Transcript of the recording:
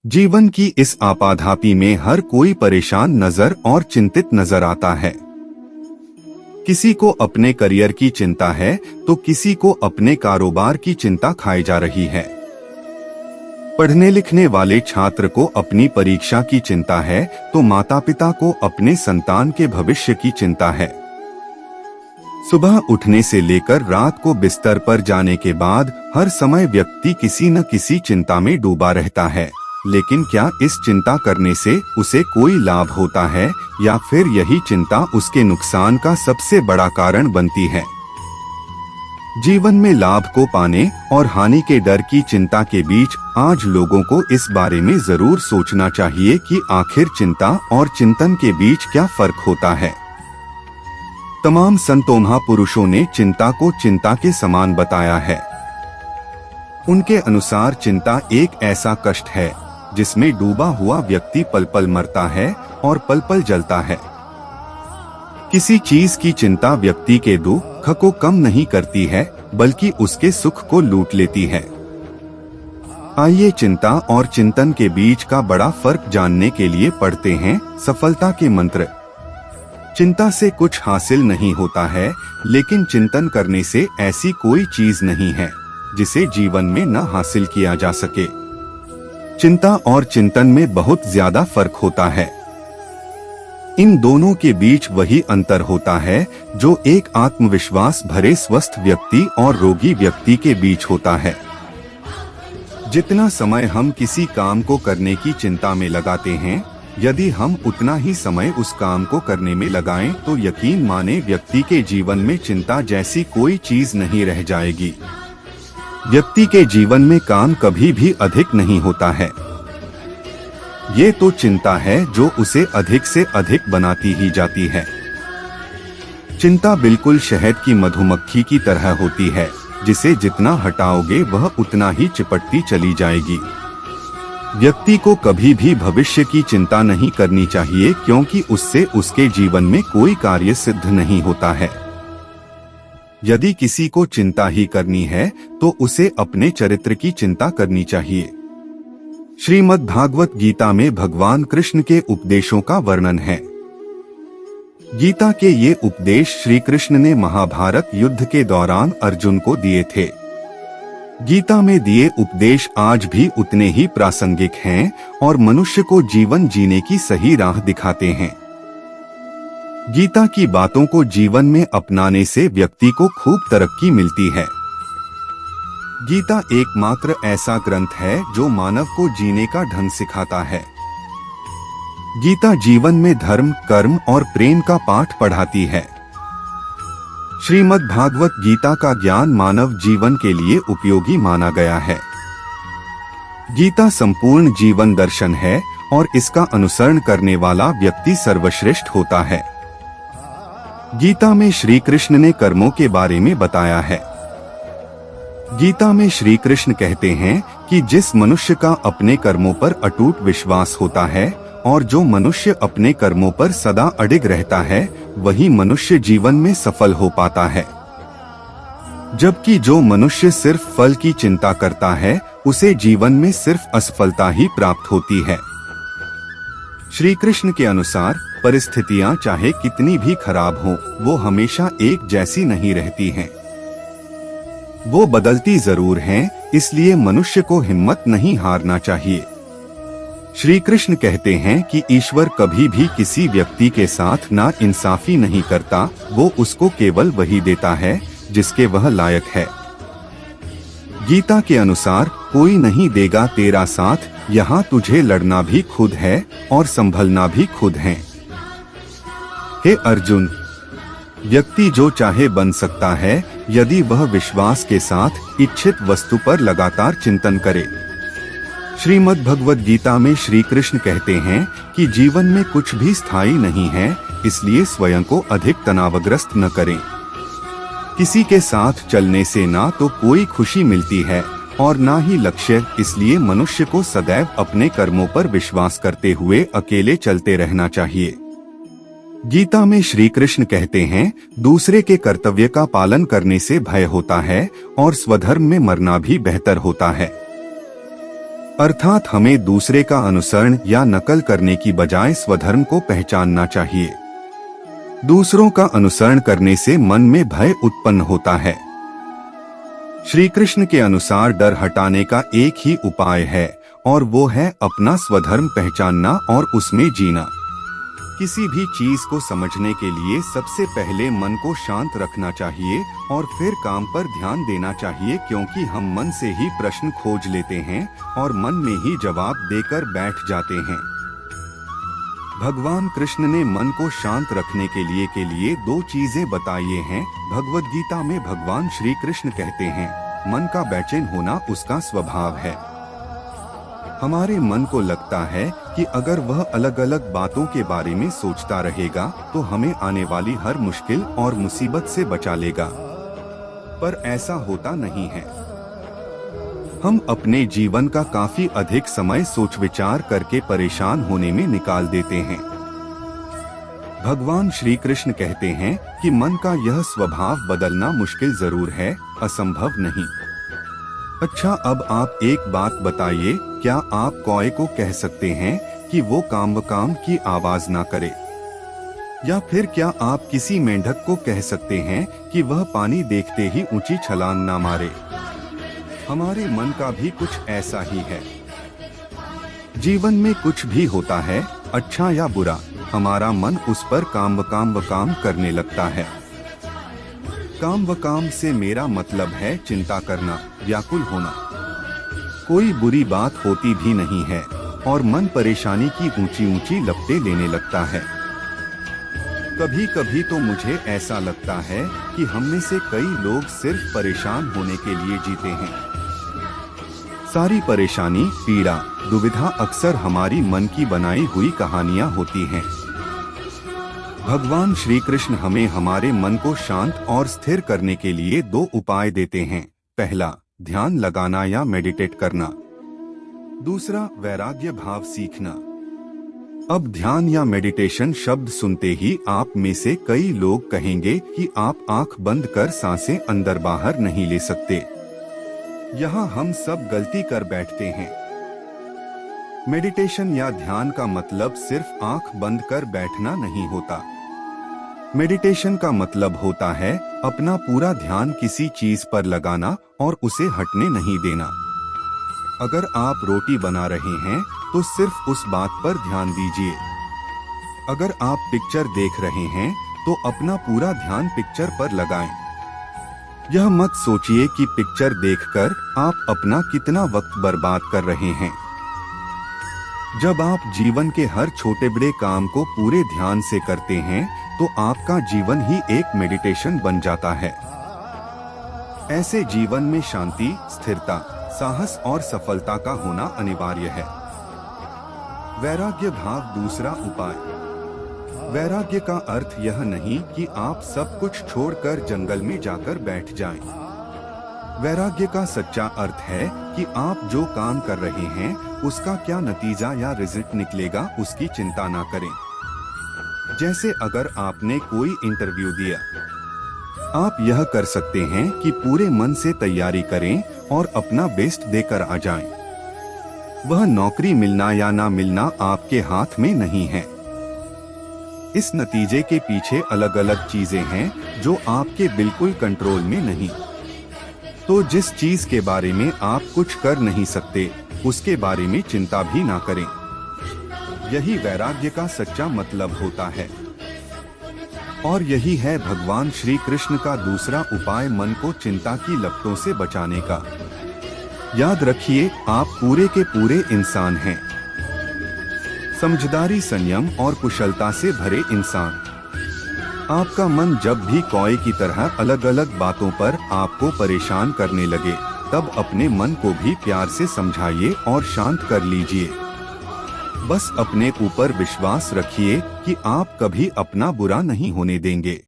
जीवन की इस आपाधापी में हर कोई परेशान नजर और चिंतित नजर आता है। किसी को अपने करियर की चिंता है तो किसी को अपने कारोबार की चिंता खाई जा रही है। पढ़ने लिखने वाले छात्र को अपनी परीक्षा की चिंता है तो माता पिता को अपने संतान के भविष्य की चिंता है। सुबह उठने से लेकर रात को बिस्तर पर जाने के बाद हर समय व्यक्ति किसी न किसी चिंता में डूबा रहता है। लेकिन क्या इस चिंता करने से उसे कोई लाभ होता है या फिर यही चिंता उसके नुकसान का सबसे बड़ा कारण बनती है? जीवन में लाभ को पाने और हानि के डर की चिंता के बीच आज लोगों को इस बारे में जरूर सोचना चाहिए कि आखिर चिंता और चिंतन के बीच क्या फर्क होता है। तमाम संतों महापुरुषों ने चिंता को चिंता के समान बताया है। उनके अनुसार चिंता एक ऐसा कष्ट है जिसमें डूबा हुआ व्यक्ति पल पल मरता है और पल पल जलता है। किसी चीज की चिंता व्यक्ति के दुख को कम नहीं करती है बल्कि उसके सुख को लूट लेती है। आइए चिंता और चिंतन के बीच का बड़ा फर्क जानने के लिए पढ़ते हैं सफलता के मंत्र। चिंता से कुछ हासिल नहीं होता है, लेकिन चिंतन करने से ऐसी कोई चीज नहीं है जिसे जीवन में न हासिल किया जा सके। चिंता और चिंतन में बहुत ज्यादा फर्क होता है। इन दोनों के बीच वही अंतर होता है जो एक आत्मविश्वास भरे स्वस्थ व्यक्ति और रोगी व्यक्ति के बीच होता है। जितना समय हम किसी काम को करने की चिंता में लगाते हैं, यदि हम उतना ही समय उस काम को करने में लगाएं तो यकीन माने व्यक्ति के जीवन में चिंता जैसी कोई चीज नहीं रह जाएगी। व्यक्ति के जीवन में काम कभी भी अधिक नहीं होता है। ये तो चिंता है जो उसे अधिक से अधिक बनाती ही जाती है। चिंता बिल्कुल शहद की मधुमक्खी की तरह होती है, जिसे जितना हटाओगे वह उतना ही चिपटती चली जाएगी। व्यक्ति को कभी भी भविष्य की चिंता नहीं करनी चाहिए, क्योंकि उससे उसके जीवन में कोई कार्य सिद्ध नहीं होता है। यदि किसी को चिंता ही करनी है तो उसे अपने चरित्र की चिंता करनी चाहिए। श्रीमद् भागवत गीता में भगवान कृष्ण के उपदेशों का वर्णन है। गीता के ये उपदेश श्री कृष्ण ने महाभारत युद्ध के दौरान अर्जुन को दिए थे। गीता में दिए उपदेश आज भी उतने ही प्रासंगिक हैं और मनुष्य को जीवन जीने की सही राह दिखाते हैं। गीता की बातों को जीवन में अपनाने से व्यक्ति को खूब तरक्की मिलती है। गीता एकमात्र ऐसा ग्रंथ है जो मानव को जीने का ढंग सिखाता है। गीता जीवन में धर्म, कर्म और प्रेम का पाठ पढ़ाती है। श्रीमद् भागवत गीता का ज्ञान मानव जीवन के लिए उपयोगी माना गया है। गीता संपूर्ण जीवन दर्शन है और इसका अनुसरण करने वाला व्यक्ति सर्वश्रेष्ठ होता है। गीता में श्री कृष्ण ने कर्मों के बारे में बताया है। गीता में श्री कृष्ण कहते हैं कि जिस मनुष्य का अपने कर्मों पर अटूट विश्वास होता है और जो मनुष्य अपने कर्मों पर सदा अडिग रहता है, वही मनुष्य जीवन में सफल हो पाता है। जबकि जो मनुष्य सिर्फ फल की चिंता करता है, उसे जीवन में सिर्फ असफलता ही प्राप्त होती है। श्री कृष्ण के अनुसार परिस्थितियां चाहे कितनी भी खराब हों, वो हमेशा एक जैसी नहीं रहती हैं। वो बदलती जरूर हैं, इसलिए मनुष्य को हिम्मत नहीं हारना चाहिए। श्री कृष्ण कहते हैं कि ईश्वर कभी भी किसी व्यक्ति के साथ ना इंसाफी नहीं करता, वो उसको केवल वही देता है जिसके वह लायक है। गीता के अनुसार कोई नहीं देगा तेरा साथ, यहाँ तुझे लड़ना भी खुद है और संभलना भी खुद है। हे अर्जुन, व्यक्ति जो चाहे बन सकता है यदि वह विश्वास के साथ इच्छित वस्तु पर लगातार चिंतन करे। श्रीमद् भगवद गीता में श्री कृष्ण कहते हैं कि जीवन में कुछ भी स्थायी नहीं है, इसलिए स्वयं को अधिक तनावग्रस्त न करें। किसी के साथ चलने से ना तो कोई खुशी मिलती है और ना ही लक्ष्य, इसलिए मनुष्य को सदैव अपने कर्मों पर विश्वास करते हुए अकेले चलते रहना चाहिए। गीता में श्री कृष्ण कहते हैं, दूसरे के कर्तव्य का पालन करने से भय होता है और स्वधर्म में मरना भी बेहतर होता है। अर्थात हमें दूसरे का अनुसरण या नकल करने की बजाय स्वधर्म को पहचानना चाहिए। दूसरों का अनुसरण करने से मन में भय उत्पन्न होता है। श्री कृष्ण के अनुसार डर हटाने का एक ही उपाय है और वो है अपना स्वधर्म पहचानना और उसमें जीना। किसी भी चीज को समझने के लिए सबसे पहले मन को शांत रखना चाहिए और फिर काम पर ध्यान देना चाहिए, क्योंकि हम मन से ही प्रश्न खोज लेते हैं और मन में ही जवाब देकर बैठ जाते हैं। भगवान कृष्ण ने मन को शांत रखने के लिए दो चीजें बताई हैं। भगवद गीता में भगवान श्री कृष्ण कहते हैं, मन का बेचैन होना उसका स्वभाव है। हमारे मन को लगता है कि अगर वह अलग अलग बातों के बारे में सोचता रहेगा तो हमें आने वाली हर मुश्किल और मुसीबत से बचा लेगा, पर ऐसा होता नहीं है। हम अपने जीवन का काफी अधिक समय सोच विचार करके परेशान होने में निकाल देते हैं। भगवान श्री कृष्ण कहते हैं कि मन का यह स्वभाव बदलना मुश्किल जरूर है, असंभव नहीं। अच्छा, अब आप एक बात बताइए, क्या आप कौए को कह सकते हैं कि वो काम की आवाज ना करे? या फिर क्या आप किसी मेंढक को कह सकते हैं कि वह पानी देखते ही ऊंची छलांग ना मारे? हमारे मन का भी कुछ ऐसा ही है। जीवन में कुछ भी होता है, अच्छा या बुरा, हमारा मन उस पर काम करने लगता है। काम से मेरा मतलब है चिंता करना, व्याकुल होना। कोई बुरी बात होती भी नहीं है और मन परेशानी की ऊंची लपटें लेने लगता है। कभी कभी तो मुझे ऐसा लगता है कि हम में से कई लोग सिर्फ परेशान होने के लिए जीते हैं। सारी परेशानी, पीड़ा, दुविधा अक्सर हमारी मन की बनाई हुई कहानियां होती हैं। भगवान श्री कृष्ण हमें हमारे मन को शांत और स्थिर करने के लिए दो उपाय देते हैं। पहला, ध्यान लगाना या मेडिटेट करना। दूसरा, वैराग्य भाव सीखना। अब ध्यान या मेडिटेशन शब्द सुनते ही आप में से कई लोग कहेंगे कि आप आंख बंद कर सांसें अंदर बाहर नहीं ले सकते। यहाँ हम सब गलती कर बैठते हैं। मेडिटेशन या ध्यान का मतलब सिर्फ आंख बंद कर बैठना नहीं होता। मेडिटेशन का मतलब होता है अपना पूरा ध्यान किसी चीज पर लगाना और उसे हटने नहीं देना। अगर आप रोटी बना रहे हैं तो सिर्फ उस बात पर ध्यान दीजिए। अगर आप पिक्चर देख रहे हैं तो अपना पूरा ध्यान पिक्चर पर लगाएं। यह मत सोचिए कि पिक्चर देखकर आप अपना कितना वक्त बर्बाद कर रहे हैं। जब आप जीवन के हर छोटे बड़े काम को पूरे ध्यान से करते हैं तो आपका जीवन ही एक मेडिटेशन बन जाता है। ऐसे जीवन में शांति, स्थिरता, साहस और सफलता का होना अनिवार्य है। वैराग्य भाव दूसरा उपाय। वैराग्य का अर्थ यह नहीं कि आप सब कुछ छोड़कर जंगल में जाकर बैठ जाएं। वैराग्य का सच्चा अर्थ है कि आप जो काम कर रहे हैं उसका क्या नतीजा या रिजल्ट निकलेगा उसकी चिंता ना करें। जैसे अगर आपने कोई इंटरव्यू दिया, आप यह कर सकते हैं कि पूरे मन से तैयारी करें और अपना बेस्ट देकर आ जाएं। वह नौकरी मिलना या ना मिलना आपके हाथ में नहीं है। इस नतीजे के पीछे अलग अलग चीजें हैं जो आपके बिल्कुल कंट्रोल में नहीं। तो जिस चीज के बारे में आप कुछ कर नहीं सकते उसके बारे में चिंता भी ना करें। यही वैराग्य का सच्चा मतलब होता है। और यही है भगवान श्री कृष्ण का दूसरा उपाय मन को चिंता की लपटों से बचाने का। याद रखिए, आप पूरे के पूरे इंसान हैं। समझदारी, संयम और कुशलता से भरे इंसान। आपका मन जब भी कौए की तरह अलग अलग बातों पर आपको परेशान करने लगे तब अपने मन को भी प्यार से समझाइए और शांत कर लीजिए। बस अपने ऊपर विश्वास रखिए कि आप कभी अपना बुरा नहीं होने देंगे।